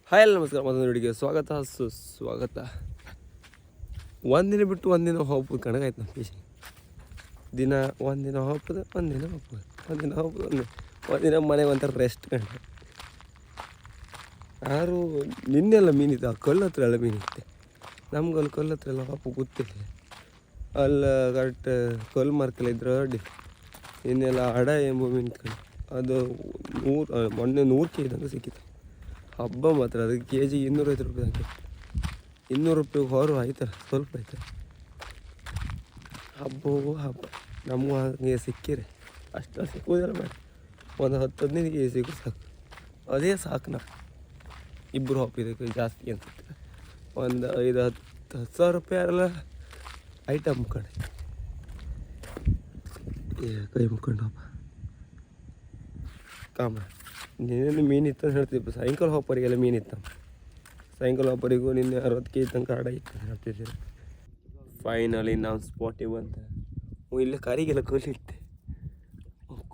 Hi ಎಲ್ಲ ನಮಸ್ಕಾರ, ಮತ್ತೊಂದು ವಿಡಿಯೋಗೆ ಸ್ವಾಗತ ಸುಸ್ವಾಗತ. ಒಂದಿನ ಬಿಟ್ಟು ಒಂದಿನ ಹೋಗ್ಬೋದು ಕಣಗಾಯ್ತು ನಮ್ಮ ಫಿಶಿಂಗ್. ದಿನ ಒಂದಿನ ಹೋಗ್ಬೋದು, ಒಂದಿನ ಮನೆಗೆ ಒಂಥರ ರೆಸ್ಟ್ ಕಂಡು. ಯಾರು ನಿನ್ನೆಲ್ಲ ಮೀನಿತ್ತು, ಆ ಕಲ್ಲು ಹತ್ರ ಎಲ್ಲ ಮೀನಿತ್ತೆ. ನಮ್ಗಲ್ಲಿ ಕಲ್ಲು ಹತ್ರ ಎಲ್ಲ ಹಾಪು ಗೊತ್ತಿಲ್ಲ. ಅಲ್ಲ ಕರೆಕ್ಟ್ ಕಲ್ಲು ಮಾರ್ಕೆಲ್ಲ ಇದ್ರೆ ಅಡ್ಡಿ. ಇನ್ನೆಲ್ಲ ಅಡ ಎಂಬ ಮೀನು ಕಂಡು ಅದು ಮೊನ್ನೆ 100 ಕೆ ಜಿ ಸಿಕ್ಕಿತ್ತು. ಹಬ್ಬ ಮಾತ್ರ ಅದಕ್ಕೆ ಕೆ ಜಿ 250 ರೂಪಾಯಿ ಹಾಕಿ. 200 ರೂಪಾಯಿಗೆ ಹೊರ ಆಯ್ತಲ್ಲ, ಸ್ವಲ್ಪ ಆಯ್ತಲ್ಲ. ಹಬ್ಬವೂ ಹಬ್ಬ ನಮಗೂ ಹಾಗೆ ಸಿಕ್ಕಿರಿ ಅಷ್ಟು ಸಿಕ್ಕುವುದಿಲ್ಲ ಬೇಡ, ಒಂದು 10-15 ಕೆ ಜಿ ಸಿಕ್ಕೂ ಸಾಕು. ಅದೇ ಸಾಕು. ನಾವು ಇಬ್ಬರು ಹಬ್ಬಿದ್ದಕ್ಕೆ ಜಾಸ್ತಿ ಅನ್ಸುತ್ತೆ. ಒಂದು 5-10 ಸಾವಿರ ರೂಪಾಯಿ ಎಲ್ಲ ಐಟಮ್ ಕಡೆ ಕೈ ಮುಕ್ಕೊಂಡು ಹಬ್ಬ ಕಾಮ. ನಿನ್ನೆ ಮೀನಿತ್ತು ಅಂತ ಹೇಳ್ತಿದ್ವಿ. ಸಾಯಂಕಾಲ ಹೋಪರಿಗೆಲ್ಲ ಮೀನಿತ್ತು. ಸಾಯಂಕಾಲ ಹೋಪರಿಗೂ ನಿನ್ನೆ 60 ಕೆ ಜಿ ತನಕ ಆಡ ಇತ್ತು ಅಂತ ಹೇಳ್ತಿದ್ದೀರಿ. ಫೈನಲಿ ನಾವು ಸ್ಪಾಟಿಗೆ ಬಂದೆ. ಇಲ್ಲಿ ಕರಿಗೆಲ್ಲ ಕೊಲ್ಲಿತ್ತೆ.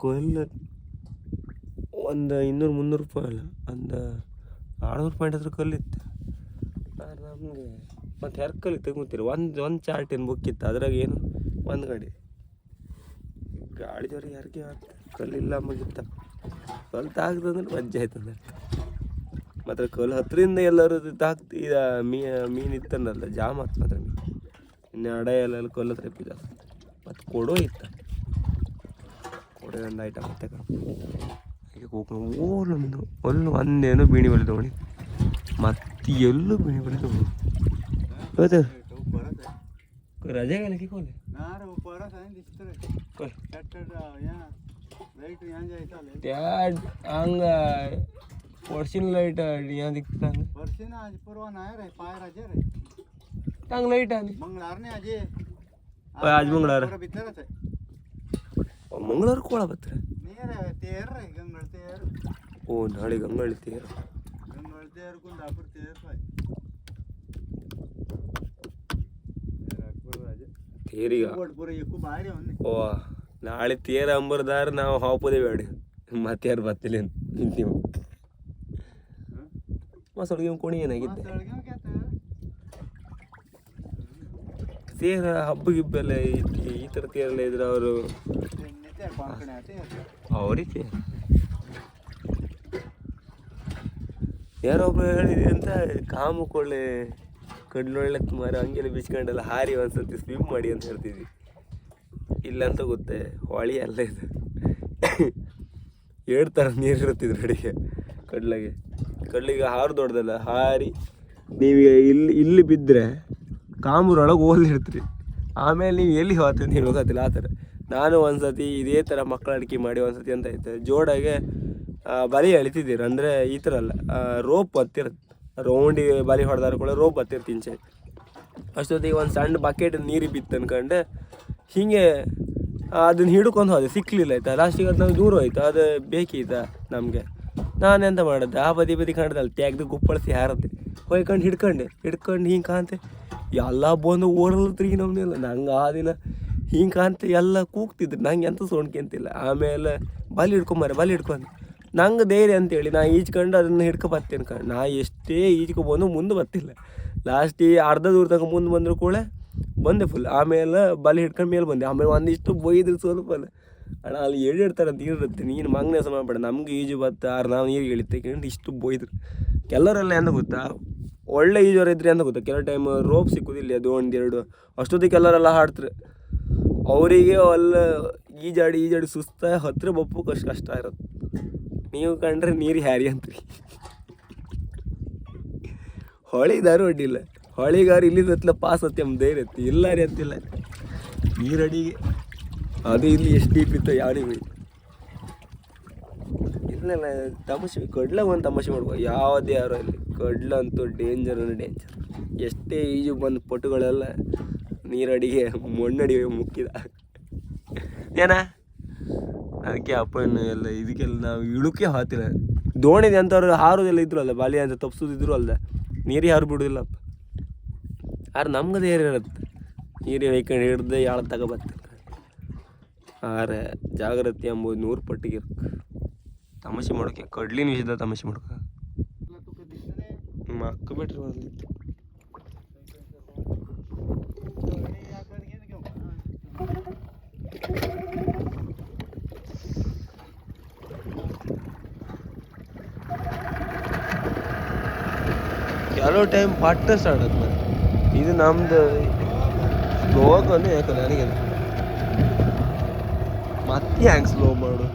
ಕೊಲ್ಲು ಒಂದು 200-300 ರೂಪಾಯಿ ಅಲ್ಲ, ಒಂದು 400 ಪಾಯಿಂಟ್ ಹತ್ರ ಕಲ್ಲಿತ್ತು. ನಮಗೆ ಮತ್ತು ಹೆರ್ಕಲ್ಲಿ ತಗೊಂತೀರಿ. ಒಂದು ಚಾರ್ಟಿನ ಬುಕ್ ಇತ್ತು, ಅದ್ರಾಗ ಏನು ಒಂದು ಗಾಡಿದವ್ರಿಗೆ ಯಾರಿಗೆ ಕಲ್ಲಿಲ್ಲ ಮುಗಿತ್ತ. ಕಲ್ಲು ತಾಗ್ತಂದ್ರೆ ಮಜ್ಜೆ ಆಯ್ತಂದ್ರೆ ಮಾತ್ರ ಕಲ್ಲು ಹತ್ತರಿಂದ ಎಲ್ಲರೂ ತಾಗ್ತಿ. ಮೀನು ಇತ್ತನ್ನಲ್ಲ ಜಾಮ್ ಆಗ್ತದೆ ಮಾತ್ರ ಮೀನು. ಇನ್ನು ಅಡ ಎಲ್ಲ ಕಲ್ಲು ಹತ್ರ ಇಪ್ಪಿದ. ಮತ್ತು ಕೊಡೋ ಇತ್ತು, ಕೊಡೋ ಒಂದು ಐಟಮ್ ಮತ್ತೆ ಹಾಗೆ ಹೋಗ್ಕೊಂಡು ಓಲು ಮೀನು ಒಲ್ಲು ಒಂದೇನೋ ಬೀಣಿ ಬಳಿ ತೊಗೊಂಡು ಮತ್ತೆ ಎಲ್ಲೂ ಬೀಣಿ ಬಳಿ ತೊಗೊಂಡು ಹೌದು. ರಜೆಗೆಲ್ಲ ಕಿಕ್ಕೋಲೆ त्याड अंग वर्षिन लाईट यहाँ दिखता है. वर्षिन आज पूर्व नाही रे, पाय राजे रे टांग लाईट आली मंगळवार ने आज आज मंगळवार बितरच आहे. मंगळवार कोळा बत्र ನೀ रे तेर रे गंगळ तेर. ओ नाळे गंगळ तेर कुंदापूर तेर पाय ತೇರಿಗ ಓ ನಾಳೆ ತೇರ ಅಂಬರ್ದಾರ ನಾವು ಹಾಪೋದೇ ಬೇಡ. ಮತ್ತೆ ಯಾರು ಬರ್ತಿಲ್ಲ ನಿಂತೀವಿ. ಮಸೊಳಗೆ ಕೋಣಿ ಏನಾಗಿದ್ದೆ ತೇರ ಹಬ್ಬ ಗಿಬ್ಬೆಲ್ಲ ಈ ಥರ ತೇರೆಲ್ಲ ಇದ್ರೆ ಅವರು ಅವ್ರಿಗೆ ಯಾರೊಬ್ರು ಹೇಳಿದೆ ಅಂತ ಕಾಮು ಕೊಳ್ಳೆ ಕಡ್ಲೊಳ್ಳೆ ಮಾರ ಹಂಗೆಲ್ಲ ಬಿಚ್ಕೊಂಡೆಲ್ಲ ಹಾರಿ ಒಂದ್ಸತಿ ಸ್ವಿಮ್ ಮಾಡಿ ಅಂತ ಹೇಳ್ತಿದ್ವಿ. ಇಲ್ಲಂತ ಗೊತ್ತೇ ಹೊಳಿ ಎಲ್ಲ ಇದು 2 ಥರ ನೀರು ಇರುತ್ತಿದ್ರು ಅಡಿಗೆ ಕಡ್ಲಿಗೆ ಹಾರು ದೊಡ್ಡದಲ್ಲ. ಹಾರಿ ನೀವೀಗ ಇಲ್ಲಿ ಬಿದ್ದರೆ ಕಾಮೂರೊಳಗೆ ಓಲ್ದಿರ್ತೀರಿ. ಆಮೇಲೆ ನೀವು ಎಲ್ಲಿ ಹೋಗ್ತೀರಿ ಅಂತ ಹೇಳೋಕತ್ತಿಲ್ಲ. ಆ ಥರ ನಾನು ಒಂದ್ಸತಿ ಇದೇ ಥರ ಮಕ್ಕಳ ಅಡಿಕೆ ಮಾಡಿ ಒಂದ್ಸತಿ ಅಂತ ಆಯ್ತು ಜೋಡಾಗೆ ಬಲಿ ಎಳಿತಿದ್ದೀರಿ. ಅಂದರೆ ಈ ಥರ ಅಲ್ಲ, ರೋಪ್ ಹತ್ತಿರುತ್ತೆ. ರೌಂಡಿಗೆ ಬಲಿ ಹೊಡೆದಾರ ಕೂಡ ರೋಪ್ ಹತ್ತಿರ್ತೀನಿ ಇಂಚೆ. ಅಷ್ಟೊತ್ತಿಗೆ ಒಂದು ಸಣ್ಣ ಬಕೆಟ್ ನೀರಿಗೆ ಬಿತ್ತು ಅನ್ಕಂಡು ಹೀಗೆ ಅದನ್ನ ಹಿಡ್ಕೊಂಡು ಹೋದೆ. ಸಿಕ್ಕಲಿಲ್ಲ ಆಯ್ತಾ. ಲಾಸ್ಟಿಗೆ ಅದು ನಾವು ದೂರ ಹೋಯ್ತು. ಅದು ಬೇಕೀತ ನಮಗೆ. ನಾನೆಂತ ಮಾಡಿದೆ, ಆ ಬದಿ ಕಂಡ್ದಲ್ಲ ತೆಗ್ದು ಗುಪ್ಪಳಿಸಿ ಹಾರತ್ತೆ. ಹೊಯ್ಕೊಂಡು ಹಿಡ್ಕೊಂಡು ಹಿಂಗೆ ಕಾಂತೆ ಎಲ್ಲ ಬಂದು ಓಡಲತ್ರಿ ನಮ್ಮನೆಲ್ಲ. ನಂಗೆ ಆ ದಿನ ಹಿಂಗೆ ಕಾಂತೆ ಎಲ್ಲ ಕೂಗ್ತಿದ್ರು. ನಂಗೆ ಎಂತ ಸೋಣ್ಕೆಂತಿಲ್ಲ. ಆಮೇಲೆ ಬಲಿ ಹಿಡ್ಕೊಂಡು ನಂಗೆ ಧೈರ್ಯ ಅಂತೇಳಿ ನಾ ಈಜ್ಕೊಂಡು ಅದನ್ನು ಹಿಡ್ಕೊಬತ್ತೇನೆ ಕಣ್. ನಾ ಎಷ್ಟೇ ಈಜ್ಕೊಬಂದು ಮುಂದೆ ಬರ್ತಿಲ್ಲ. ಲಾಸ್ಟಿಗೆ ಅರ್ಧ ದೂರ ತನಕ ಮುಂದೆ ಬಂದರೂ ಕೂಡ ಬಂದೆ ಫುಲ್. ಆಮೇಲೆ ಬಲಿ ಹಿಡ್ಕೊಂಡು ಮೇಲೆ ಬಂದೆ. ಆಮೇಲೆ ಒಂದಿಷ್ಟು ಬೈದ್ರು ಸ್ವಲ್ಪ ಅಲ್ಲ ಅಣ್ಣ ಅಲ್ಲಿ ಎಳ್ಳಿಡ್ತಾರೆ ಅಂತ ಇರುತ್ತೆ. ನೀನು ಮಂಗ್ನೇಸ ಮಾಡಬೇಡ, ನಮ್ಗೆ ಈಜು ಬತ್ತ ನಾವು ನೀರಿಗೆ ಇಳಿತೇಕೊಂಡು ಇಷ್ಟು ಬೈದ್ರು. ಕೆಲವರೆಲ್ಲ ಎಂತ ಗೊತ್ತಾ, ಒಳ್ಳೆ ಈಜೋರು ಇದ್ರಿ ಅಂತ ಗೊತ್ತಾ, ಕೆಲವು ಟೈಮ್ ರೋಪ್ ಸಿಕ್ಕುದಿಲ್ಲ, ಅದು 1-2 ಅಷ್ಟೊತ್ತಿಗೆ ಕೆಲವರೆಲ್ಲ ಹಾಡ್ತಾರೆ. ಅವರಿಗೆ ಅಲ್ಲ ಈಜಾಡಿ ಸುಸ್ತ ಹತ್ತಿರ ಬಪ್ಪು ಕಷ್ಟ ಇರುತ್ತೆ. ನೀವು ಕಂಡ್ರೆ ನೀರು ಹ್ಯಾರಿ ಅಂತೀರಿ. ಹೊಳಿದಾರು ಅಡ್ಡಿಲ್ಲ, ಹೊಳಿಗಾರು ಇಲ್ಲಿದತ್ಲ ಪಾಸ್ ಹತ್ತಿ ನಮ್ಮ ಧೈರ್ಯ ಇತ್ತು. ಇಲ್ಲ ರೀ ಅಂತಿಲ್ಲ ನೀರಡಿಗೆ. ಅದು ಇಲ್ಲಿ ಎಷ್ಟು ಡೀಪ್ ಇತ್ತು ಯಾರಿಗೆ ಇಲ್ಲ ತಮಾಷೆ. ಕಡ್ಲಾಗ ಒಂದು ತಮಾಷೆ ಮಾಡ್ಬೋದು ಯಾವುದೇ ಯಾರೋ ಇಲ್ಲಿ. ಕಡ್ಲಂತೂ ಡೇಂಜರ್. ಎಷ್ಟೇ ಈಜು ಬಂದು ಪಟುಗಳೆಲ್ಲ ನೀರಡಿಗೆ ಮಣ್ಣಡಿಗೆ ಮುಕ್ಕಿದ ಏನ. ಅದಕ್ಕೆ ಅಪ್ಪನ ಎಲ್ಲ ಇದಕ್ಕೆಲ್ಲ ನಾವು ಇಳುಕೆ ಹಾತಿಲ್ಲ. ದೋಣಿದೆ ಅಂತವ್ರು ಹಾರೋದೆಲ್ಲ ಇದ್ರು ಅಲ್ಲ, ಬಾಲಿ ಅಂತ ತಪ್ಸೋದಿದ್ರು ಅಲ್ದ, ನೀರಿಗೆ ಹಾರು ಬಿಡೋದಿಲ್ಲಪ್ಪ. ಆದ್ರೆ ನಮ್ಗೆ ಧೈರ್ಯ ಇರುತ್ತೆ. ನೀರಿಗೆ ಹೊಯ್ಕೊಂಡು ಹಿಡ್ದು ಯಾಳ ತಗೋಬರ್ತಾರೆ. ಆರೆ ಜಾಗ್ರತೆ ಎಂಬುದು 100 ಪಟ್ಟಿಗೆ ತಮಾಷೆ ಮಾಡೋಕೆ. ಕಡ್ಲಿನ ವಿಷಯದ ತಮಾಷೆ ಮಾಡ್ಕೊ ಮಕ್ಕ ಬಿಟ್ರೆ ಬರ್ಲಿತ್ತು. ಕೆಲವು ಟೈಮ್ ಪಟ್ಟ ಸ್ಟಾರ್ಟ್ ಆಗ್ತದೆ. ಇದು ನಮ್ದು ಸ್ಲೋ ಆಗನ್ನು ಯಾಕಲ್ಲ ನನಗೆ ಮತ್ತೆ ಹ್ಯಾಂಗೆ ಸ್ಲೋ ಮಾಡು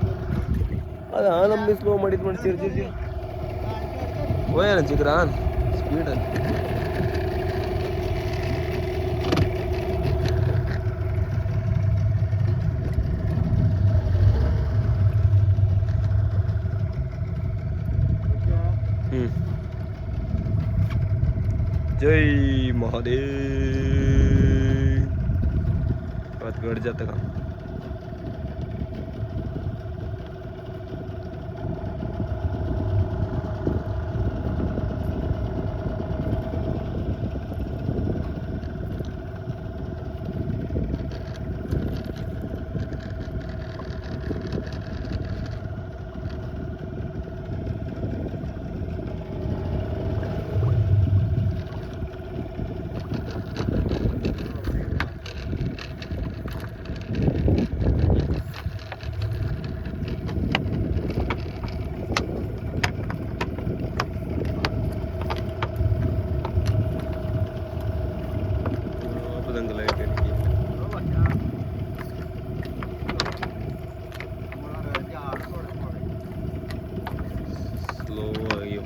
ಅದು ನಮ್ದು ಸ್ಲೋ ಮಾಡಿದ್ದು ಮಾಡಿ ಸೇರ್ತಿರ್ತಿ ಓಯನ ಚಿಕ್ರಾನ್ ಸ್ಪೀಡಲ್ಲಿ जय महादेव. बहुत गड जातं का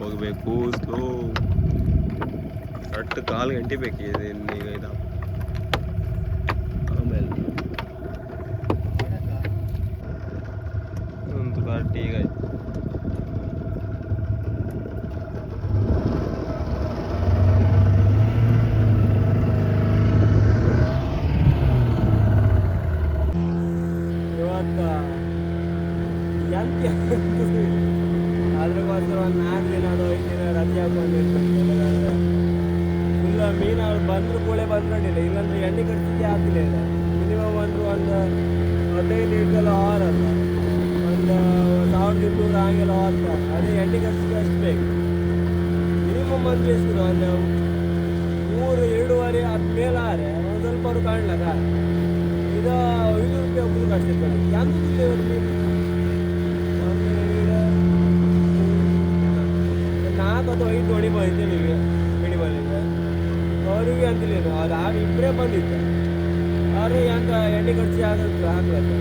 ಹೋಗಬೇಕು ಸ್ಲೋ ಕರೆಕ್ಟ್ 4 ಗಂಟೆ ಬೇಕಿದೆ ಈಗ ಇದು ಆಮೇಲೆ ಒಂದು ಕರೆಕ್ಟ್ ಈಗ ಆಯ್ತು. ಅದ್ರಗೋಸ್ಕರ ಒಂದು 4 ದಿನ ಅದು 5 ದಿನ ರಜೆ ಹಾಕೊಂಡಿರ್ತಾರೆ. ಫುಲ್ ಮೀನು ಅವ್ರು ಬಂದರೂ ಕೂಡ ಬಂದ್ಕೊಂಡಿಲ್ಲ, ಇಲ್ಲಾಂದ್ರೆ ಎಣ್ಣೆ ಖರ್ಚಿಗೆ ಆಗ್ತಿಲ್ಲ. ಇಲ್ಲ ಮಿನಿಮಮ್ ಒಂದು 15 ಲೀಟ್ರೆಲ್ಲ ಹಾರಲ್ಲ, ಒಂದು 1200 ಹಾಗೆಲ್ಲ ಹಾರ್ತಾರೆ. ಅದೇ ಎಣ್ಣೆ ಖರ್ಚಿಗೆ ಅಷ್ಟು ಬೇಕು. ಮಿನಿಮಮ್ ಒಂದು ಎಷ್ಟು ಒಂದು 3-2.5 ಮೇಲೆ ಆರೆ ಒಂದು ಸ್ವಲ್ಪ ಅವರು ಕಾಣ್ಲಕ್ಕ ಇದು 5 ರೂಪಾಯಿ ಒಬ್ಬರು ಕಷ್ಟ ಎಂತಿಲ್ಲ ಇವರು ಮೀನು 4 ಅಥವಾ 5 ದೋಣಿ ಬಂದಿದ್ದೆ ನಿಮಗೆ ಮಿನಿಮಲ್ಲಿಂದ ಅವರಿಗೆ ಅಂತಿಲ್ಲ. ಅದು ಆಗ ಇಬ್ಬರೇ ಬಂದಿತ್ತು ಅವರು ಎಂತ ಎಣ್ಣೆ ಖರ್ಚು ಹಾಕಬೇಕು.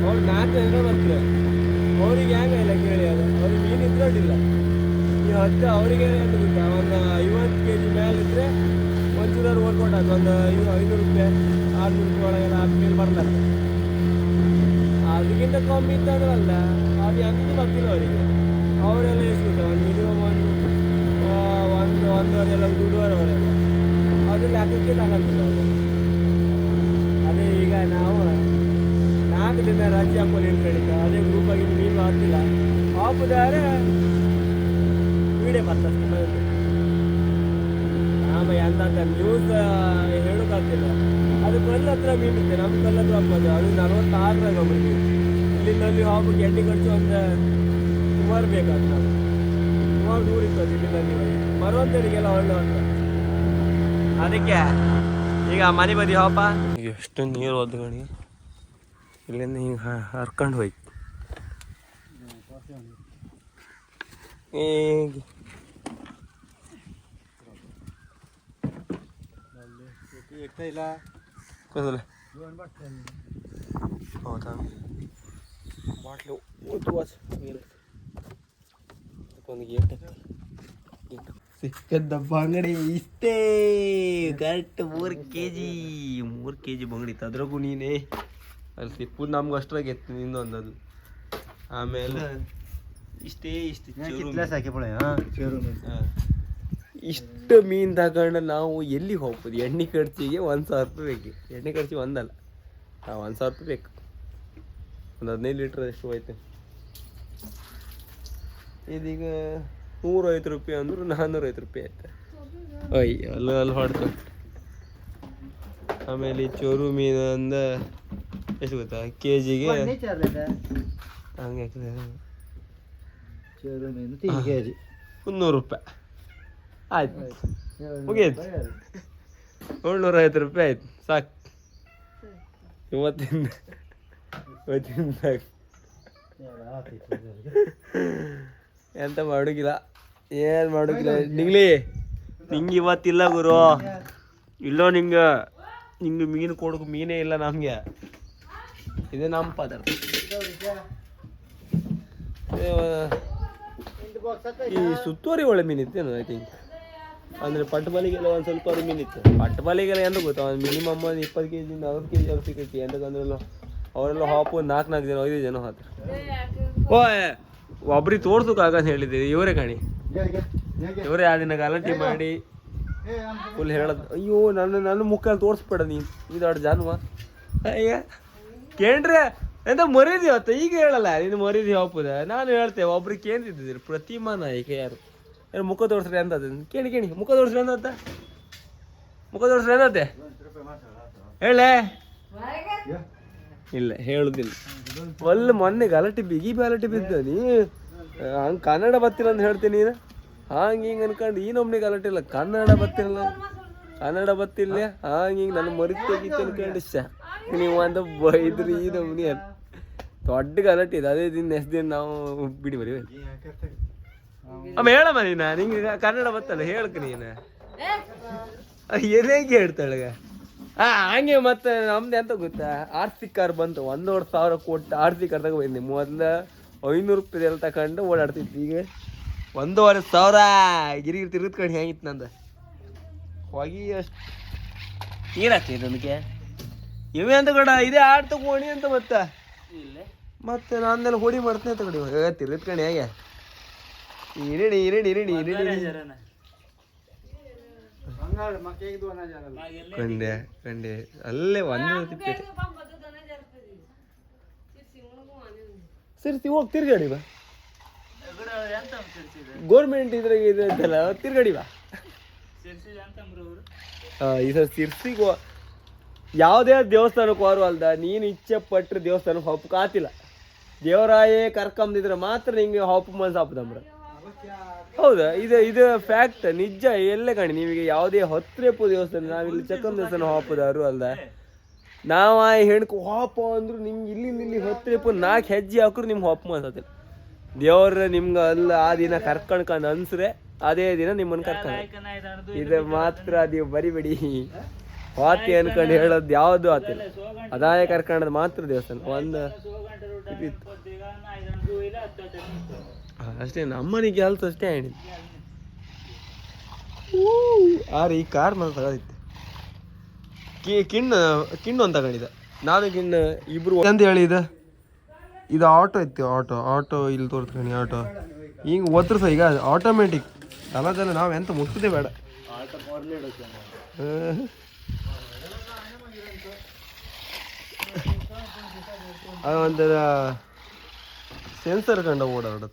ಅವ್ರು 4 ಜನ ಬರ್ತಾರೆ. ಅವ್ರಿಗೆ ಹೆಂಗೆ ಇಲ್ಲ ಕೇಳಿ, ಅದು ಅವ್ರಿಗೆ ಮೀನು ಇದ್ರೊಡ್ಡಿಲ್ಲ. ಈ 10 ಅವರಿಗೆ ಅಂತ ಗೊತ್ತಾ, ಒಂದು 50 kg ಮೇಲೆ ಇದ್ದರೆ ಒಂಚೂರು ಓದ್ಕೊಟ್ಟು ಅದು ಒಂದು 500 ರೂಪಾಯಿ 600 ರೂಪಾಯಿ ಒಳಗೆಲ್ಲ ಆದ್ಮೇಲೆ ಬರ್ಲಾರ. ಅದಕ್ಕಿಂತ ಕಮ್ಮಿ ಇತ್ತಂದ್ರಲ್ಲ ಅದು ಎಂತೂ ಬರ್ತಿಲ್ಲ ಅವರಿಗೆ. ಅವರೆಲ್ಲ ಎಷ್ಟು ಗೊತ್ತಾ, ಒಂದು ಮಿನಿಮಮ್ ಒಂದೂವರೆಲ್ಲ ದುಡ್ಡುವರೆಲ್ಲ ಅದು ಲೆಕ್ಕಕ್ಕೆ ತಗೊಂತಿಲ್ಲ ಅವರು. ಅದೇ ಈಗ ನಾವು 4 ದಿನ ರಜೆ ಹಾಕೊಂಡು ಇಟ್ಕೊಂಡಿದ್ದ ಅದೇ ಗ್ರೂಪಾಗಿ ಮೀನು ಆಗ್ತಿಲ್ಲ. ಹಾಕಿದಾರೆ ವೀಡಿಯೋ ಬರ್ತದೆ. ಆಮೇಲೆ ಎಂತ ನ್ಯೂಸ್ ಹೇಳೋಕ್ಕಾಗ್ತಿಲ್ಲ. ಅದು ಕಲ್ಲು ಹತ್ರ ಮೀನಿದೆ, ನಮ್ಮ ಕಲ್ಲು ಹತ್ರ ಹಾಕ್ಬೋದು. ಅದು 46 ಮೀನು. ಇಲ್ಲಿಂದಲ್ಲಿ ಹೋಗ್ಬೇಕು ಎಣ್ಣೆ ಖರ್ಚು ಒಂದು ಸುಮಾರು ಬೇಕಾದ ಸುಮಾರು ದೂರ ಇರ್ತದೆ. ಇಲ್ಲಿಂದಲ್ಲಿ ಮರವಂತರಿಗೆಲ್ಲ ಒಳ್ಳೆ ಅಂತ. ಅದಕ್ಕೆ ಈಗ ಮನೆ ಬದಿ ಹೋಪ ಎಷ್ಟು ನೀರು ಒದ್ಗಣಿ ಇಲ್ಲಿಂದ ಹಿಂಗೆ ಹರ್ಕೊಂಡು ಹೋಯ್ತು. ಹೌದಾ ಬಾಟ್ಲು ಒಂದು ಗೇಟ್ ಸಿಕ್ಕದ ಬಂಗಡಿ ಇಷ್ಟೇ ಕರೆಕ್ಟ್ 3 kg ಬಂಗಡಿ ಇತ್ತು. ಅದ್ರಾಗೂ ನೀನೇ ಅಲ್ಲಿ ಸಿಪ್ಪುದು ನಮ್ಗೆ ಅಷ್ಟ್ರಾಗ ಎತ್ತು ನಿಂದೊಂದು ಅದು. ಆಮೇಲೆ ಇಷ್ಟೇ ಇಷ್ಟು ಮೀನು ತಗೊಂಡು ನಾವು ಎಲ್ಲಿಗೆ ಹೋಗ್ಬೋದು? ಎಣ್ಣೆ ಖರ್ಚಿಗೆ 1000 ರೂಪಾಯಿ ಬೇಕು. ಎಣ್ಣೆ ಖರ್ಚಿಗೆ ಒಂದಲ್ಲ 1000 ರೂಪಾಯಿ ಬೇಕು. ಒಂದು 15 ಲೀಟ್ರ್ ಎಷ್ಟು ಹೋಯ್ತು. ಇದೀಗ 150 ರೂಪಾಯಿ ಅಂದ್ರು 450 ರೂಪಾಯಿ ಆಯ್ತು. ಅಯ್ಯ ಅಲ್ಲಿ ಹೊಡ್ತು. ಆಮೇಲೆ ಈ ಚೋರು ಮೀನು ಅಂದ ಎಷ್ಟು ಗೊತ್ತಾ, ಕೆಜಿಗೆ ಹಂಗೆ 300 ರೂಪಾಯಿ. ಆಯ್ತು ಮುಗಿಯಿತು 750 ರೂಪಾಯಿ ಆಯ್ತು ಸಾಕು ಇವತ್ತಿಂದ ಸಾಕು ಎಂತ ಮಾಡೋಗಿಲ್ಲ ಏನು ಮಾಡೋಗಿಲ್ಲ ನಿಂಗ್ಲಿ ನಿಂಗೆ ಇವತ್ತಿಲ್ಲ ಗುರು ಇಲ್ಲೋ ನಿಂಗೆ ಮೀನು ಕೊಡೋಕೆ ಮೀನೇ ಇಲ್ಲ ನಮಗೆ ಇದು ನಮ್ಮ ಪದಾರ್ಥ ಈ ಸುತ್ತುವರಿ ಒಳ್ಳೆ ಮೀನಿತ್ತೇನು ಐ ಥಿಂಕ್ ಅಂದರೆ ಪಟ್ಟಬಲಿಗೆಲ್ಲ ಒಂದು ಸ್ವಲ್ಪ ಮೀನಿತ್ತು ಪಟ್ಟಬಲಿಗೆಲ್ಲ ಎಂತ ಗೊತ್ತಾ ಒಂದು ಮಿನಿಮಮ್ 20 kg 40 kg ಅವ್ರು ಸಿಕ್ಕೈತಿ ಎಂತಂದ್ರಲ್ಲ ಅವರೆಲ್ಲ ಹಾಪು 4 ಜನ 5 ಜನ ಹೋಗ್ತಾರೆ ಒಬ್ರಿಗೆ ತೋರ್ಸೋಕ್ಕಾಗಂತ ಹೇಳಿದ್ದೀರಿ ಇವರೇ ಕಾಣಿ ಇವರೇ ಆ ದಿನ ಗಲಾಟೆ ಮಾಡಿ ಫುಲ್ ಹೇಳೋದು ಅಯ್ಯೋ ನನ್ನ ಮುಖಲ್ಲಿ ತೋರಿಸ್ಬೇಡ ನೀನು ಇದು ಜಾನುವ ಅಯ್ಯ ಕೇಳ್ರೆ ಎಂತ ಮರೀದಿ ಅವತ್ತ ಈಗ ಹೇಳಲ್ಲ ನೀನು ಮರೀದಿ ಹಾಪುದ ನಾನು ಹೇಳ್ತೇವೆ ಒಬ್ರಿಗೆ ಕೇಂದ್ರಿದ್ದೀರಿ ಪ್ರತಿಮಾ ನಾಯಿಕ ಯಾರು ಮುಖ ತೋರಿಸ್ರಿ ಅಂತ ಕೇಳಿ ಮುಖ ತೋರಿಸ್ರಿ ಅಂತ ಮುಖ ತೋರಿಸ್ರಿ ಅನ್ನತ್ತೆ ಹೇಳೇ ಇಲ್ಲ ಹೇಳುದಿಲ್ಲ ಒಳ್ಳೆ ಮೊನ್ನೆ ಗಲಾಟೆ ಬಿಗಿ ಗಲಾಟೆ ಬಿದ್ದ ನೀ ಹಂಗೆ ಕನ್ನಡ ಬತ್ತಿಲ್ಲ ಅಂತ ಹೇಳ್ತೀನಿ ನೀನು ಹಂಗೆ ಹಿಂಗೆ ಅನ್ಕೊಂಡು ಈ ನಮ್ನಿ ಗಲಾಟೆ ಇಲ್ಲ ಕನ್ನಡ ಬತ್ತಿಲ್ಲ ಹಂಗೆ ಹಿಂಗೆ ನನ್ನ ಮರಿತೋಗಿತ್ತು ಅನ್ಕೊಂಡು ನೀವು ಅಂತ ಬೈದ್ರಿ ಈ ನಮ್ನಿ ಅಂತ ದೊಡ್ಡ ಗಲಾಟೆ ಇದೆ ಅದೇ ದಿನ ನೆಕ್ಸ್ಟ್ ದಿನ ನಾವು ಬಿಡಿ ಬರೀ ಅಮ್ಮ ಹೇಳಮ್ಮ ನೀನು ನಿಂಗೆ ಕನ್ನಡ ಬತ್ತಲ್ಲ ಹೇಳ್ಕ ನೀನು ಏನೇಗೆ ಹೇಳ್ತಾಳಗ ಹಂಗೆ ಮತ್ತೆ ನಮ್ದು ಎಂತ ಗೊತ್ತಾ ಆರ್ಸಿ ಕಾರ್ ಬಂತು 1,500 ಕೊಟ್ಟು ಆರ್ಸಿ ಕಾರ್ ತಗೊಂಡು ಮೊದಲು 500 ರೂಪಾಯಿ ಎಲ್ಲ ತಗೊಂಡು ಓಡಾಡ್ತಿದ್ವಿ ಈಗ 1,500 ಗಿರಿ ತಿರುಗ್ಕೊಂಡು ಹೆಂಗಿತ್ತು ನಂದು ಹೋಗಿ ಅಷ್ಟು ಏನಾಗ್ತದೆ ನನಗೆ ಇವೇ ಅಂತ ಕಡ ಇದೇ ಆಡ್ ತಗೋಣಿ ಅಂತ ಮತ್ತೆ ನಾನೆಲ್ಲ ಹೊಡಿ ಮಾಡ್ತೇನೆ ತಗೊಡಿ ತಿರುಗ್ಕೊಂಡು ಹೇಗೆ ಇರಡಿ ಕಂಡೆ ಅಲ್ಲೇ ಸಿರ್ಸಿ ಹೋಗಿ ತಿರ್ಗಾಡಿ ಬಾ ಗೋರ್ಮೆಂಟ್ ಇದ್ರಾಗ ಇದು ಅಂತಲ್ಲ ತಿರ್ಗಾಡಿ ಬಾ ಈ ಸರ್ ಸಿರ್ಸಿಗೆ ಯಾವುದೇ ದೇವಸ್ಥಾನಕ್ಕೆ ಹೋರು ಅಲ್ದ ನೀನು ಇಚ್ಛೆ ಪಟ್ಟರೆ ದೇವಸ್ಥಾನಕ್ಕೆ ಹೊಪ್ಪಕಾತಿಲ್ಲ ದೇವರಾಯೇ ಕರ್ಕೊಂಬಿದ್ರೆ ಮಾತ್ರ ನಿಂಗೆ ಹೊಪ್ಪು ಮನ್ಸು ಹಾಪದಮ್ರ ಹೌದಾ ಇದು ಫ್ಯಾಕ್ಟ್ ನಿಜ ಎಲ್ಲೇ ಕಾಣಿ ನಿಮಗೆ ಯಾವುದೇ ಹತ್ತಿರಪ್ಪು ದೇವಸ್ಥಾನ ನಾವಿಲ್ಲಿ ಚಕ್ಕಂ ದೇವಸ್ಥಾನ ಹಾಪದಾರು ಅಲ್ದ ನಾವು ಆ ಹೆಣ್ಕು ಹಾಪ ಅಂದ್ರು ನಿಮ್ಗೆ ಇಲ್ಲಿ ಹತ್ತಿರಪ್ಪು 4 ಹೆಜ್ಜೆ ಹಾಕ್ರು ನಿಮ್ಗೆ ಹೊಪ್ಪು ಅನ್ಸತ್ತಿಲ್ಲ ದೇವ್ರ ನಿಮ್ಗೆ ಅಲ್ಲ ಆ ದಿನ ಕರ್ಕೊಂಡ್ಕೊಂಡು ಅನ್ಸ್ರೆ ಅದೇ ದಿನ ನಿಮ್ಮನ್ನು ಕರ್ಕೊಂಡು ಇದು ಮಾತ್ರ ನೀವು ಬರಿಬೇಡಿ ಹಾತಿ ಅನ್ಕೊಂಡು ಹೇಳೋದು ಯಾವುದು ಆತಿಲ್ಲ ಅದಾಯ ಕರ್ಕೊಂಡದ್ ಮಾತ್ರ ದೇವಸ್ಥಾನ ಒಂದು ಅಷ್ಟೇ ನಮ್ಮನಿಗೆ ಕೆಲಸ ಅಷ್ಟೇ ಹೇಳಿದ್ದು ಆದ್ರೆ ಈ ಕಾರ್ ನಾನು ತಗೊಂಡಿದ್ದೆ ಕಿಣ್ಣು ಅಂತ ತಗೊಂಡಿದ್ದ ನಾನು ಕಿಣ್ಣು ಇಬ್ರು ಅಂತ ಹೇಳಿದ ಇದು ಆಟೋ ಇತ್ತು ಆಟೋ ಇಲ್ಲಿ ತೋರಿಸ್ಕೊಂಡು ಆಟೋ ಹಿಂಗೆ ಒತ್ತರು ಸಹ ಈಗ ಆಟೋಮೆಟಿಕ್ ಅಲ್ಲದಲ್ಲ ನಾವು ಎಂತ ಮುಟ್ಟದೆ ಬೇಡ ಅದು ಒಂಥರ ಸೆನ್ಸರ್ ಕಂಡ ಓಡಾಡೋದು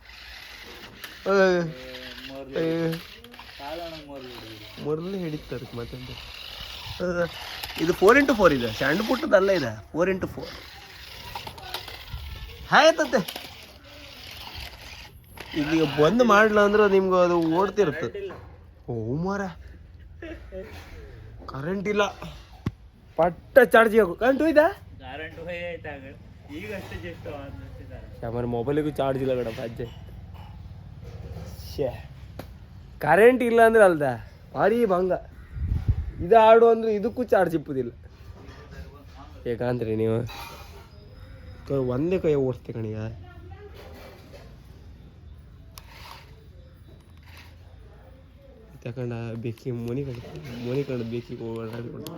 ಮೊರಲಿ ಹಿಡಿತಾರೆ ಮತ್ತೆ ಇದು 4x4 ಇದೆ ಸಣ್ಣ ಪುಟ್ಟದಲ್ಲ ಇದೆ 4x4 ಹಾಯತ್ತೆ ಈಗ ಬಂದ್ ಮಾಡ್ಲ ಅಂದ್ರೆ ನಿಮ್ಗೆ ಅದು ಓಡ್ತಿರುತ್ತೆ ಓ ಮಾರ ಕರೆಂಟ್ ಇಲ್ಲ ಪಟ್ಟ ಚಾರ್ಜ್ ಹಾಕು ಕರೆಂಟ್ ಹೋಯ್ತಾ ಮರ ಮೊಬೈಲಿಗೂ ಚಾರ್ಜ್ ಇಲ್ಲ ಕಡಪ್ಪ ಅಜ್ಜೆ ಕರೆಂಟ್ ಇಲ್ಲ ಅಂದ್ರೆ ಅಲ್ದ ಭಾರಿ ಭಂಗ ಇದು ಆಡು ಅಂದ್ರೆ ಇದಕ್ಕೂ ಚಾರ್ಜ್ ಇಪ್ಪುದಿಲ್ಲ ಯಾಕಂದ್ರೆ ನೀವು ಒಂದೇ ಕೈ ಓಡಿಸ್ತೆ ಕಣಿಗ ತಕೊಂಡ ಬೇಕಿ ಮನಿ ಕಂಡು ಬೇಕಿ ಓಡಾಡಿಕೊಂಡು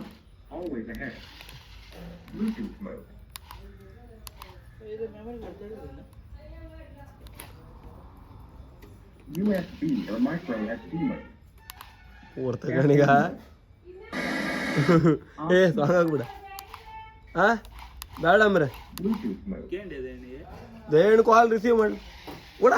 USB or micro SD mode. ಓಡ್ತ ಕಣಿಗ ಸಾಂಗ್ ಆಗ್ಬಿಡ ಬೇಡ ಅಂಬ್ರೆ ದೇಣು ಕಾಲ್ ರಿಸೀವ್ ಮಾಡಿ ಕೂಡ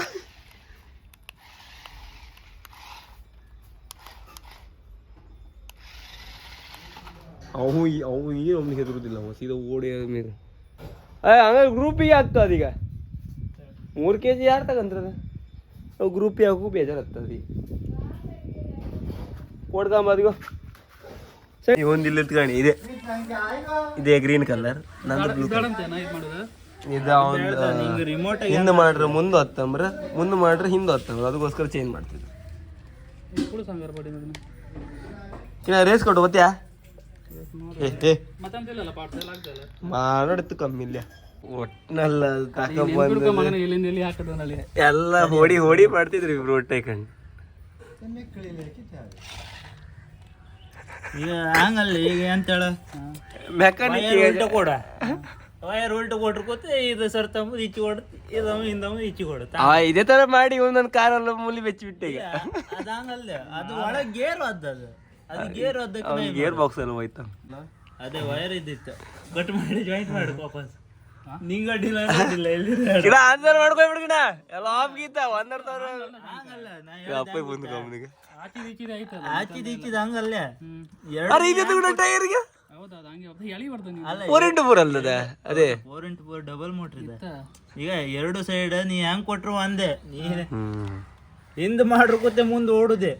ಅವು ಏನು ಒಮ್ಮೆ ಹೆದರುದಿಲ್ಲ ಅವ ಸೀದಾ ಓಡಿ ಮೇಲೆ ಹಂಗಾಗಿ ಗ್ರೂಪಿಗೆ ಆಗ್ತದೆ ಈಗ 3 kg ಯಾರು ತಗಂತ್ರದ ಅವು ಗ್ರೂಪಿಗೆ ಹಾಕು ಬೇಜಾರಾಗ್ತದೆ ಕೊಡ್ಕೊಂಬದಿಗೋ ಸರಿ ಒಂದು ಇಲ್ಲಿ ಇಟ್ಕೊಂಡು ಇದೆ ಇದೇ ಗ್ರೀನ್ ಕಲರ್ ನಂದು ಬ್ಲೂ ಇದು ಒಂದು ಹಿಂದೆ ಮಾಡ್ರೆ ಮುಂದೆ ಹತ್ತಂಬ್ರೆ ಮುಂದೆ ಮಾಡ್ರೆ ಹಿಂದೆ ಹತ್ತಂಬ್ರೆ ಅದಕ್ಕೋಸ್ಕರ ಚೇಂಜ್ ಮಾಡ್ತಿದ್ದೆ ಇನ್ನ ರೇಸ್ ಕೊಟ್ಟು ಗೊತ್ತ್ಯಾ ಮಾಡೋಡಿತ್ತು ಕಮ್ಮಿ ಇಲ್ಲ ಒಟ್ನಲ್ಲ ಎಲ್ಲ ಹೊಡಿ ಹೊಡಿ ಮಾಡ್ತಿದ್ರಿ ಇಬ್ರು ಒಟ್ಟೆ ಕಂಡು ಈಗ ಹಂಗಲ್ಲ ಈಗ ಎಂತೇಳ ಮೆಕ್ಯಾನಿಕ್ ಕೊಡ ವಯರ್ ಉಲ್ಟ ಕೊಟ್ರಕೋತ ಇದು ಸರ್ತ ಇಚ್ಚಿ ಕೊಡುತ್ತೆ ಇದು ಹಿಂದಮ್ಮ ಇಚ್ಚಿ ಕೊಡುತ್ತೆ ಇದೇ ತರ ಮಾಡಿ ಒಂದೊಂದು ಕಾರೆಲ್ಲ ಮೂಲಿ ಬೆಚ್ಚಿಬಿಟ್ಟೆ ಈಗ ಅದು ಹಂಗಲ್ಲ ಅದು ಒಳಗೆ ಗೇರ್ ಅದು ಅದು ಗೇರ್ ಅದಕ್ಕೆ ಗೇರ್ ಬಾಕ್ಸ್ ಎಲ್ಲ ಹೋಯ್ತು ಅದೇ ವಯರ್ ಇದ್ದಿತ್ತು ಕಟ್ ಮಾಡಿ ಜಾಯಿಂಟ್ ಮಾಡಿ ವಾಪಸ್ ನಿಂಗ ಅಡ್ಡಿಲ್ಲ ಗಿಡ ಆನ್ಸರ್ ಮಾಡ್ಕೊಬಿಡ್ಗಿಣ ಎಲ್ಲ ಆಫ್ ಗೀತ ಒಂದರ ಅಪ್ಪ ಬಂದು ಗಮನಿಗೆ ಆಚಿದ ಹಂಗಲ್ಲ ಟೈರ್ಗೆ ಅಲ್ಲ 4x4 ಅಲ್ಲದ ಅದೇ 4x4 ಡಬಲ್ ಮೋಟರ್ ಇದೆ ಈಗ ಎರಡು ಸೈಡ್ ನೀ ಹೆಂಗ್ ಕೊಟ್ರು ಒಂದೇ ನೀ ಹಿಂದ್ ಮಾಡ್ರಕೋತೆ ಮುಂದೆ ಓಡುದೆ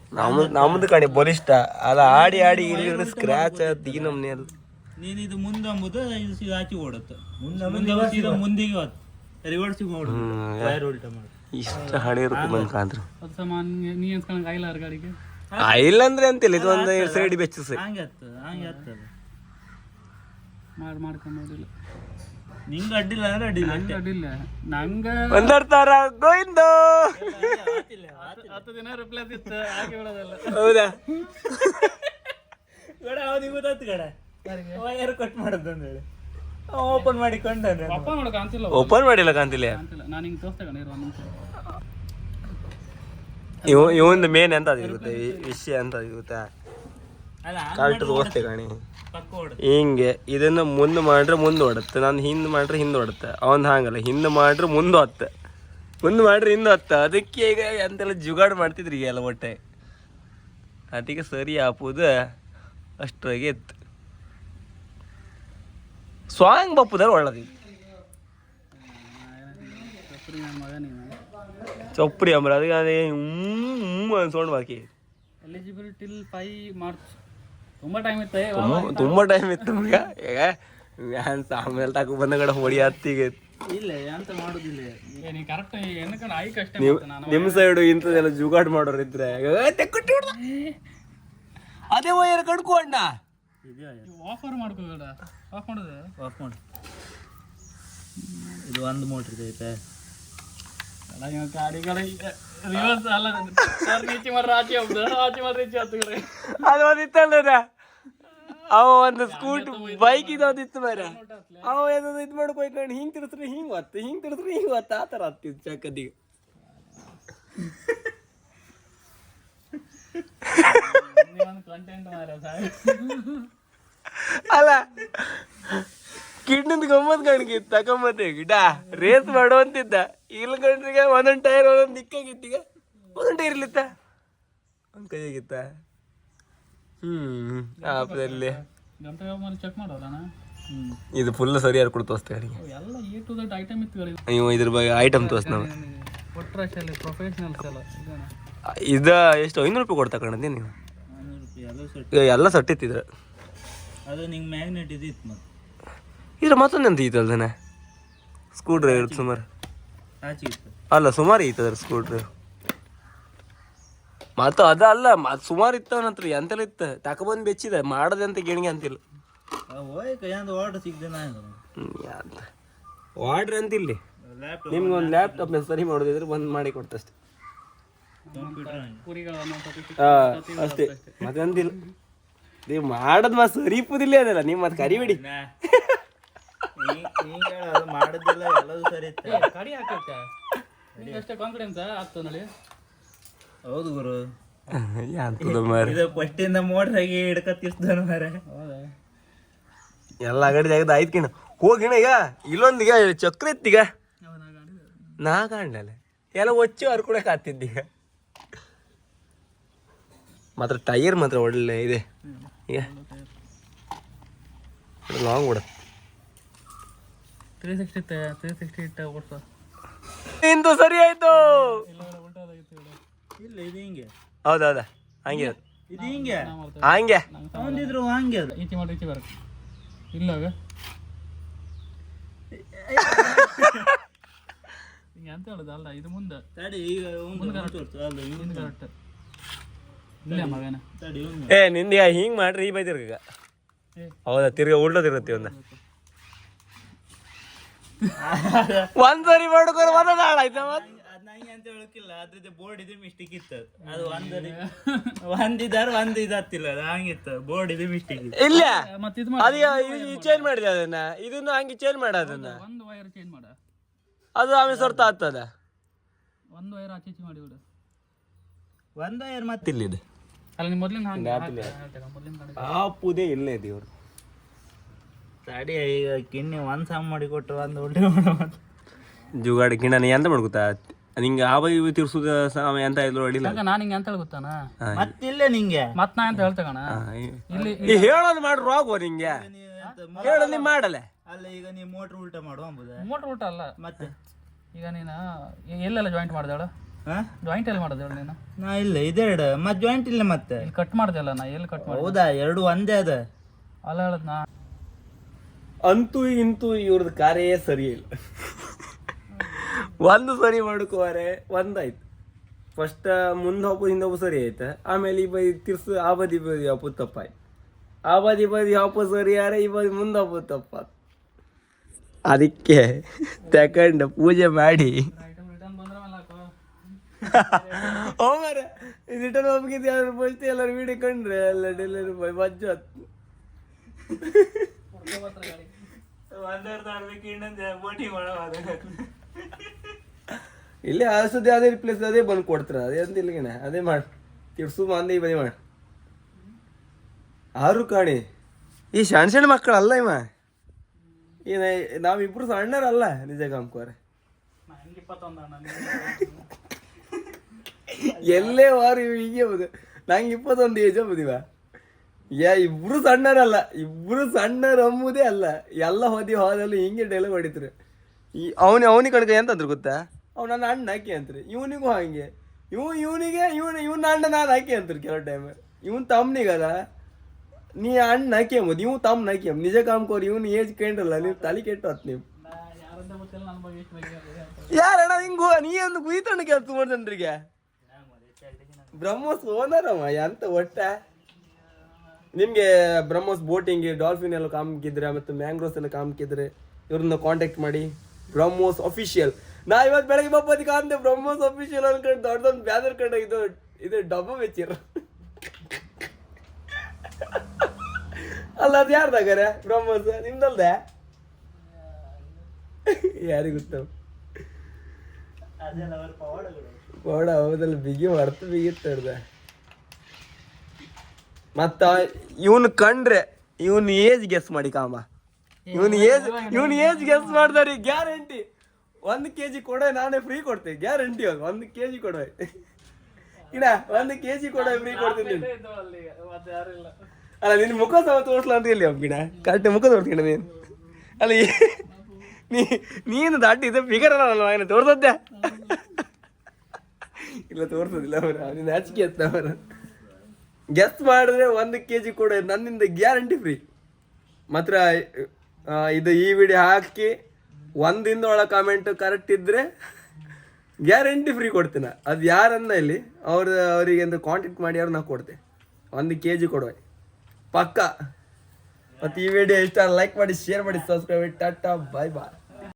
ನಮ್ದು ಕಣಿ ಬಲಿಷ್ಠ ಅಲ್ಲ ಆಡಿ ಆಡಿ ಇಲ್ಲಿ ಸ್ಕ್ರಾಚ್ ಈ ನಮ್ನೆ ಅಲ್ಲ ನೀನ್ ಇದು ಮುಂದೆ ಅಂಬುದು ಇದು ಆಚೆ ಓಡುತ್ತೆ ಮುಂದೆ ಮುಂದಿಗೆ ರಿವರ್ಸಿಗೆ ಓಡುದು ವೈರ್ ಉಲ್ಟ ಮಾಡಿ ಇಷ್ಟ ಹಳಿ ಬಂದ್ ಕಾಂದ್ರು ನೀ ಅನ್ಸ್ಕೊಂಡ್ ಆಯಿಲ್ಲ ಗಾಡಿಗೆ ಆಯಿಲ್ಲ ಅಂದ್ರೆ ಅಂತಿಲ್ಲ ಇದು ಒಂದು ಸೈಡ್ ಬೆಚ್ಚ ಹಂಗೆ ಆಗ್ತದೆ ಮಾಡ್ಕೊಂಬೋದಿಲ್ಲ ನಿಂಗೆ ಅಡ್ಡಿಲ್ಲ ಅಂದ್ರೆ ಅಡ್ಡಿಲ್ಲ ಅಡ್ಡಿಲ್ಲ ನಂಗ ಒಂದರ್ತಾರ ಗೋವಿಂದ 10 ದಿನ ರಿಪ್ಲೇಸ್ ಇತ್ತು ಹಾಗೆ ಹೇಳೋದಲ್ಲ ಹೌದಾ ಗಡ ಅವನಿಗೆ ಗೊತ್ತಾಯ್ತು ಗಡ ವೈರ್ ಕಟ್ ಮಾಡೋದು ಅಂತೇಳಿ ಓಪನ್ ಮಾಡಿ ಕೊಂಡಾನೆ ಓಪನ್ ಮಾಡೋಕೆ ಅಂತಿಲ್ಲ ಓಪನ್ ಮಾಡಿಲ್ಲ ಕಾಂತಿಲ್ಲ ನಾನು ಹಿಂಗೆ ತೋರಿಸ್ತೆ ಕಣ ಇರೋ ನಿಮಿಷ ಇವಂದು ಮೇನ್ ಎಂತ ಇರುತ್ತೆ ವಿಷಯ ಅಂತ ಇರುತ್ತೆ ಕರೆಕ್ಟ್ ತೋರಿಸ್ತೆ ಕಾಣಿ ಹಿಂಗೆ ಇದನ್ನ ಮುಂದೆ ಮಾಡ್ರೆ ಮುಂದೆ ಓಡುತ್ತೆ ನಾನು ಹಿಂದೆ ಮಾಡ್ರೆ ಹಿಂದೆ ಓಡುತ್ತೆ ಅವನ್ ಹಾಗಲ್ಲ ಹಿಂದೆ ಮಾಡ್ರೆ ಮುಂದೆ ಹೊತ್ತೆ ಮುಂದೆ ಮಾಡ್ರೆ ಹಿಂದೆ ಹೊತ್ತ ಅದಕ್ಕೆ ಈಗ ಎಂತೆಲ್ಲ ಜುಗಾಡು ಮಾಡ್ತಿದ್ರಿ ಈಗ ಎಲ್ಲ ಹೊಟ್ಟೆ ಅದಕ್ಕೆ ಸರಿ ಹಾಪುದು ಅಷ್ಟ್ರಾಗೆ ಇತ್ತು ಸ್ವಾಂಗ್ ಬಪ್ಪುದಾರ ಒಳ್ಳದಿ ಚೊಪ್ರಿ ಅಂಬ್ರ ಅದಕ್ಕೆ ಅದೇ ಅನ್ಸ್ಕೊಂಡು ಬಾಕಿ ಎಲಿಜಿಬಲ್ ಟಿಲ್ 5 ಮಾರ್ಚ್ ತುಂಬಾ ಟೈಮ್ ಇತ್ತು ತುಂಬಾ ಟೈಮ್ ಇತ್ತು ಈಗ ಆಮೇಲೆ ತಕ ಬಂದ ಕಡೆ ಹೊಡಿ ಹತ್ತಿಗೆ ಇಲ್ಲ ಅಂತ ಮಾಡುದಿಲ್ಲ ನೀ ಕರೆಕ್ಟ್ ಏನಕ್ಕೆ ಆಯ್ಕೆ ಅಷ್ಟೇ ನಿಮ್ಮ ಸೈಡು ಇಂಥದ್ದೆಲ್ಲ ಜುಗಾಡ್ ಮಾಡೋರು ಇದ್ರೆ ಅದೇ ವೈರ್ ಕಡ್ಕೊಂಡ ಆಫರ್ ಮಾಡ್ಕೋಬೇಡ ಆಫ್ ಮಾಡೋದು ಆಫ್ ಮಾಡು ಇದು ಒಂದು ಮೋಟ್ರ್ ಐತೆ ಗಾಡಿಗಳ ರಿವರ್ಸ್ ಅಲ್ಲ ನೀಚಿ ಮಾಡ್ರೆ ಆಚೆ ಹೋಗ್ದು ಆಚೆ ಮಾಡ್ರೆ ಈಚೆ ಹತ್ತುಗಡೆ ಅದು ಒಂದಿತ್ತಲ್ಲ ಅವ ಒಂದು ಸ್ಕೂಟ್ ಬೈಕ್ ಇದೊಂದಿತ್ತು ಬೇರೆ ಅವ ಏನೋ ಇದು ಮಾಡ್ಕೊಯ್ಕೊಂಡು ಹಿಂಗೆ ತಿರ್ಸ್ರಿ ಹಿಂಗೆ ಹೊತ್ತು ಹಿಂಗೆ ತಿರ್ಸ್ರಿ ಹಿಂಗೆ ಹೊತ್ತು ಆ ಥರ ಹತ್ತಿತ್ತು ಚಕ್ಕದಿಗೆ ಕಂಟೆಂಟ್ ಅಲ್ಲ ಕಿಡ್ನಿಂದ ಗಮ್ಮತ್ ಕಾಣಿಕಿತ್ತು ತಕೊಂಬತ್ತೆ ಗಿಡ ರೇಸ್ ಮಾಡುವಂತಿದ್ದ ಇಲ್ಲ ಕಂಡ್ರಿಗೆ ಒಂದೊಂದು ಟೈರ್ ಒಂದೊಂದು ದಿಕ್ಕಾಗಿತ್ತೀಗ ಒಂದೊಂದು ಟೈರ್ ಇರ್ಲಿತ್ತ ಒಂದು ಕೈಯಾಗಿತ್ತ ಆಪದಲ್ಲಿ ಚೆಕ್ ಮಾಡೋಲ್ಲ ಇದು ಫುಲ್ ಸರಿಯಾಗಿ ಕೊಡು ತೋರಿಸ್ತೆ ಗಾಡಿಗೆ ಎಲ್ಲ ಎ ಟು ಝೆಡ್ ಐಟಮ್ ಇತ್ತು ಗಾಡಿ ನೀವು ಇದ್ರ ಬಗ್ಗೆ ಐಟಮ್ ತೋರಿಸ್ ನಾವು ಒಟ್ರಾಶಲ್ಲಿ ಪ್ರೊಫೆಷನಲ್ಸ್ ಎಲ್ಲ ಇದು ಎಷ್ಟು 500 ರೂಪಾಯಿ ಕೊಡ್ತಾ ಕಣಂದಿ ನೀವು ಎಲ್ಲ ಸೆಟ್ ಇತ್ತಿದ್ರ ಅದು ನಿಂಗೆ ಮ್ಯಾಗ್ನೆಟ್ ಇದಿತ್ತು ಮತ್ತೆ ಇದ್ರ ಮತ್ತೊಂದು ಎಂತ ಇತ್ತಲ್ದಾನೆ ಸ್ಕ್ರೂ ಡ್ರೈವರ್ ಸುಮಾರು ಆಚೆ ಇತ್ತು ಅಲ್ಲ ಸುಮಾರು ಇತ್ತದ್ರ ಸ್ಕ್ರೂ ಡ್ರೈವರ್ ಮತ್ತು ಅದ ಅಲ್ಲ ಸುಮಾರು ಇತ್ತವನತ್ರ ಎಂತೆಲ್ಲ ಇತ್ತು ತಕೊಬಂದು ಬೆಚ್ಚಿದೆ ಮಾಡದಂತ ಗೆಣಿಗೆ ಅಂತಿಲ್ಲ ಹೋಯ್ ಕೈಯಂದು ಆರ್ಡರ್ ಸಿಗ್ದೆ ವಾಡ್ರಿ ಅಂತಿಲ್ಲಿ ನಿಮ್ಗೆ ಒಂದು ಲ್ಯಾಪ್ಟಾಪ್ ಸರಿ ಮಾಡೋದಿದ್ರೆ ಬಂದು ಮಾಡಿ ಕೊಡ್ತಷ್ಟೆ ಅಷ್ಟೇ ಮತ್ತೆ ಅಂತಿಲ್ಲ ನೀವು ಮಾಡೋದು ಮತ್ತೆ ಸರಿಪುದಿಲ್ಲ ಅದಲ್ಲ ನೀವು ಮತ್ತೆ ಕರಿಬೇಡಿ ಮಾಡೋದಿಲ್ಲ ಎಲ್ಲದೂ ಸರಿ ಇತ್ತು ಕಡಿ ಹಾಕತ್ತೆ ಅಷ್ಟೇ ಕಾನ್ಫಿಡೆನ್ಸ್ ಆಗ್ತದೆ ನೋಡಿ ಹೌದು ಗುರು ಮಾರಿ ಫಸ್ಟಿಂದ ಮೋಟ್ರ್ ಆಗಿ ಹಿಡ್ಕತ್ತಿರ್ತಾನ ಮಾರ ಎಲ್ಲ ಗಡಿ ತೆಗೆದು ಆಯ್ತು ಕಿಣ ಹೋಗಿಣ ಈಗ ಇಲ್ಲೊಂದೀಗ ಚಕ್ರ ಇತ್ತೀಗ ನಾ ಕಾಣಲ್ಲ ಎಲ್ಲ ಒಚ್ಚು ಹರ್ಕೊಳಕ್ ಆಗ್ತಿದ್ದೀಗ ಮಾತ್ರ ಟೈರ್ ಮಾತ್ರ ಒಳ್ಳೆ ಇದೆ ಈಗ ಲಾಂಗ್ ಬಿಡ 360 ಇಟ್ಟ ಓಡ್ಸ ಇಂದು ಸರಿ ಆಯ್ತು ಇಲ್ಲ ಇದು ಹಿಂಗೆ ಹೌದೌದಾ ಹಂಗೆ ಇದು ಹಿಂಗೆ ಹಂಗೆ ಅವನಿದ್ರು ಹಂಗೆ ಅದು ಈಚೆ ಮಾಡಿ ಈಚೆ ಬರಕ್ಕೆ ಇಲ್ಲವಾಗ ಹಿಂಗೆ ಅಂತ ಹೇಳುದು ಅಲ್ಲ ಇದು ಮುಂದೆ ತಡಿ ಈಗ ಮುಂದೆ ಕರೆಕ್ಟ್ ಇಲ್ಲ ಮಗನ ತಡಿ ಏ ನಿಂದ ಹಿಂಗ್ ಮಾಡ್ರಿ ಈ ಬೈದಿರ್ಗ ಈಗ ಹೌದಾ ತಿರ್ಗ ಉಲ್ಟೋದಿರುತ್ತೆ ಒಂದ ಒಂದ್ಸರಿ ಮಾಡ್ಕೊಂಡು ಒಂದೊಂದು ಹಾಳಾಯ್ತ ಅದ್ ನಂಗೆ ಅಂತ ಹೇಳಕ್ಕಿಲ್ಲ ಅದ್ರದ್ದು ಬೋರ್ಡ್ ಇದೆ ಮಿಸ್ಟೇಕ್ ಇತ್ತು ಅದು ಒಂದಿದಾರು ಒಂದು ಇದಾಗ್ತಿಲ್ಲ ಅದು ಹಂಗಿತ್ತು ಬೋರ್ಡ್ ಇದೆ ಮಿಸ್ಟೇಕ್ ಇತ್ತು ಇಲ್ಲ ಮತ್ತೆ ಇದು ಅದು ಚೇಂಜ್ ಮಾಡಿದೆ ಅದನ್ನ ಇದನ್ನು ಹಂಗೆ ಚೇಂಜ್ ಮಾಡೋದನ್ನ ಒಂದು ವೈರ್ ಚೇಂಜ್ ಮಾಡ ಅದು ಆಮೇಲೆ ಸ್ವರ್ಥ ಆಗ್ತದ ಒಂದು ವೈರ್ ಆಚೆ ಈಚೆ ಮಾಡಿ ಬಿಡು ಒಂದು ಏರ್ ಮತ್ತಿಲ್ಲಿದೆ ಅಲ್ಲ ನಿಮ್ಮ ಮೊದ್ಲಿನ ಹಂಗೆ ಮೊದ್ಲಿನ ಆಪುದೇ ಇಲ್ಲೇ ದೇವ್ರು ತಡಿ ಈಗ ಕಿಣ್ಣಿ ಒಂದು ಸಾಮ್ ಮಾಡಿ ಕೊಟ್ಟು ಒಂದು ಉಲ್ಟಿ ಮಾಡೋ ಜುಗಾಡಿ ಗಿಣ ನೀ ಎಂತ ಮಾಡ್ಕೊತಾ ನಿಂಗೆ ಆ ಬೈ ತಿರ್ಸುದ ಸಮಯ ಅಂತ ಇದ್ರು ಅಡಿಲ್ಲ ನಾನು ಹಿಂಗೆ ಅಂತ ಹೇಳಿ ಗೊತ್ತಾನ ಮತ್ತಿಲ್ಲ ನಿಂಗೆ ಮತ್ ನಾ ಅಂತ ಹೇಳ್ತಗಣ ಇಲ್ಲಿ ಈ ಹೇಳೋದು ಮಾಡ್ರು ಹೋಗುವ ನಿಂಗೆ ಹೇಳೋದು ನೀ ಮಾಡಲೆ ಅಲ್ಲ ಈಗ ನೀವು ಮೋಟ್ರ್ ಉಲ್ಟಾ ಮಾಡು ಅಂಬುದ ಮೋಟ್ರ್ ಊಟ ಅಲ್ಲ ಮತ್ತೆ ಈಗ ನೀನು ಎಲ್ಲೆಲ್ಲ ಜಾಯಿಂಟ್ ಮಾಡ್ದೇಳು ಜಾಯಿಂಟ್ ಎಲ್ಲಿ ಮಾಡೋದೇಳು ನೀನು ನಾ ಇಲ್ಲ ಇದೆರಡು ಮತ್ತೆ ಜಾಯಿಂಟ್ ಇಲ್ಲ ಮತ್ತೆ ಇಲ್ಲಿ ಕಟ್ ಮಾಡ್ದಲ್ಲ ನಾ ಎಲ್ಲಿ ಕಟ್ ಮಾಡಿ ಹೌದಾ ಎರಡು ಒಂದೇ ಅದ ಅಲ್ಲ ಹೇಳದ್ ನಾ ಅಂತೂ ಇಂತೂ ಇವ್ರದ್ದು ಕಾರ್ಯ ಸರಿ ಇಲ್ಲ ಒಂದು ಸರಿ ಮಾಡ್ಕೋರೆ ಒಂದಾಯ್ತು ಫಸ್ಟ್ ಮುಂದೆ ಹಬ್ಬ ಹಿಂದೆ ಹಬ್ಬ ಸರಿ ಆಯ್ತು ಆಮೇಲೆ ಈ ಬದಿ ತಿರ್ಸು ಆ ಬದಿ ಹಬ್ಬ ತಪ್ಪಾಯ್ತು ಆ ಬದಿ ಹಬ್ಬ ಸರಿ ಯಾರ ಈ ಬದಿ ಮುಂದೆ ಹಬ್ಬ ತಪ್ಪಾಯ್ತು ಅದಕ್ಕೆ ತಕೊಂಡು ಪೂಜೆ ಮಾಡಿ ಹೋಗಾರ ರಿಟರ್ನ್ ಹೋಗಿದ್ದು ಯಾರು ಫಸ್ಟ್ ಎಲ್ಲರೂ ವಿಡಿಯೋ ಕಂಡ್ರೆ ಎಲ್ಲ ಡೆಲಿವರಿ ಬಾಯ್ ಮಜ್ಜು ಹತ್ತು ಇಲ್ಲೇ ಆಸದೆ ಅದೇ ಪ್ಲೇಸ್ ಅದೇ ಬಂದು ಕೊಡ್ತಾರ ಅದೇ ಅಂತ ಇಲ್ಲಿಗಣ ಅದೇ ಮಾಡಿ ತಿರ್ಸು ಮಂದಿ ಬದಿ ಮಾಡಿ ಆರು ಕಾಣಿ ಈ ಸಣ್ಣ ಸಣ್ಣ ಮಕ್ಕಳಲ್ಲ ಇವ ಏನ ನಾವಿಬ್ರು ಸಣ್ಣರಲ್ಲ ನಿಜ ಕಾಮ್ಕೋರೆ ಎಲ್ಲೇ ವಾರ ಹೀಗೆ ಹೌದು ನಂಗೆ 21 ಏಜ್ ಹಬ್ಬದಿವ ಇಬ್ರು ಸಣ್ಣರಲ್ಲ ಇಬ್ರು ಸಣ್ಣರು ಅಂಬುದೇ ಅಲ್ಲ ಎಲ್ಲ ಹೋದಲ್ಲಿ ಹಿಂಗೆ ಡೈಲಾಗ್ ಹೊಡಿತಾರೆ ಈ ಅವನಿಗೆ ಕಣಕ ಎಂತಂದ್ರು ಗೊತ್ತಾ ಅವ್ ನನ್ನ ಅಣ್ಣ ಹಾಕಿ ಅಂತಾರೆ ಇವನಿಗೂ ಹಂಗೆ ಇವನಿಗೆ ಇವನ ಅಣ್ಣ ನಾನು ಹಾಕಿ ಅಂತಾರೆ ಕೆಲವು ಟೈಮ್ ಇವನ್ ತಮ್ಮನಿಗಲ್ಲ ನೀ ಅಣ್ಣ ಹಾಕಿ ಅಂಬೋದು ಇವ್ ತಮ್ಮನ ಹಾಕಿ ಅಂಬ ನಿಜ ಕಾಮ್ಕೋರಿ ಇವನು ಏಜ್ ಕೇಂದ್ರಲ್ಲ ನೀವು ತಲೆ ಕೆಟ್ಟು ಹತ್ ನೀವು ಯಾರಣ್ಣ ಹಿಂಗು ನೀ ಒಂದು ಕುಯ್ತಣ್ಣ ಕೆಲಸ ಮಾಡ್ದನ್ರಿಗೆ ಬ್ರಹ್ಮೋಸ್ ಓನರಮ್ಮ ಎಂತ ಒಟ್ಟ ನಿಮಗೆ ಬ್ರಹ್ಮೋಸ್ ಬೋಟಿಂಗ್ ಡಾಲ್ಫಿನ್ ಎಲ್ಲ ಕಾಮ್ಕಿದ್ರೆ ಮತ್ತು ಮ್ಯಾಂಗ್ರೋಸ್ ಎಲ್ಲ ಕಾಮ್ಕಿದ್ರೆ ಇವ್ರನ್ನ ಕಾಂಟ್ಯಾಕ್ಟ್ ಮಾಡಿ ಬ್ರಹ್ಮೋಸ್ ಅಫಿಷಿಯಲ್ ನಾ ಇವತ್ತು ಬೆಳಗ್ಗೆ ಬಪ್ಪದಿ ಕಾಂತೆ ಬ್ರಹ್ಮೋಸ್ ಅಫಿಷಿಯಲ್ ಅನ್ಕೊಂಡು ದೊಡ್ಡದೊಂದು ಬ್ಯಾದರ್ ಕಂಡ ಇದು ಡಬ್ಬ ಬೆಚ್ಚಿರ ಅಲ್ಲ ಅದು ಯಾರ್ದಾಗಾರೆ ಬ್ರಹ್ಮೋಸ್ ನಿಮ್ದಲ್ದೆ ಯಾರಿಗೆ ಗೊತ್ತ ಪೌಡ ಹೌದಲ್ಲ ಬಿಗಿ ಹೊರ್ತು ಬಿಗಿತ್ತರ್ದ ಮತ್ತ ಇವನ್ ಕಂಡ್ರೆ ಇವನ್ ಏಜ್ ಗೆಸ್ ಮಾಡಿ ಕಾಮ ಇವನ್ ಏಜ್ ಗೆಸ್ ಮಾಡ್ದಾರಿ ಗ್ಯಾರಂಟಿ 1 kg ಕೊಡ ನಾನೇ ಫ್ರೀ ಕೊಡ್ತೇನೆ ಗ್ಯಾರಂಟಿ 1 kg ಕೊಡ ಇಡ 1 kg ಕೊಡ ಫ್ರೀ ಕೊಡ್ತೀನಿ ಅಲ್ಲ ನಿನ್ ಮುಖ ಸಹ ತೋರ್ಸ್ಲ ಅಂತ ಹೇಳಿ ಗಿಡ ಕರೆಕ್ಟ್ ಮುಖ ತೋರ್ಸ್ಕೊಂಡ ನೀನು ಅಲ್ಲ ನೀನು ದಾಟಿದ್ದೆ ಫಿಗರ್ ಅಲ್ಲ ಅವನ ತೋರ್ಸದ್ದೆ ಇಲ್ಲ ತೋರ್ಸೋದಿಲ್ಲ ನೀನು ನಾಚಿಕೆ ಎತ್ತ ಅವರ ಗೆಸ್ ಮಾಡಿದ್ರೆ 1 kg ಕೊಡ ನನ್ನಿಂದ ಗ್ಯಾರಂಟಿ ಫ್ರೀ ಮಾತ್ರ ಇದು ಈ ವಿಡಿಯೋ ಹಾಕಿ 1 ದಿನದ ಒಳಗೆ ಕಾಮೆಂಟ್ ಕರೆಕ್ಟ್ ಇದ್ರೆ ಗ್ಯಾರಂಟಿ ಫ್ರೀ ಕೊಡ್ತೀನಿ ಅದು ಯಾರನ್ನ ಇಲ್ಲಿ ಅವರಿಗೆ ಅಂತ ಕಾಂಟ್ಯಾಕ್ಟ್ ಮಾಡಿ ಅವ್ರು ನಾ ಕೊಡ್ತೆ 1 kg ಕೊಡುವೆ ಪಕ್ಕ ಮತ್ತು ಈ ವಿಡಿಯೋ ಇಷ್ಟ ಲೈಕ್ ಮಾಡಿ ಶೇರ್ ಮಾಡಿ ಸಬ್ಸ್ಕ್ರೈಬ್ ಮಾಡಿ ಟಾಟಾ ಬಾಯ್ ಬಾಯ್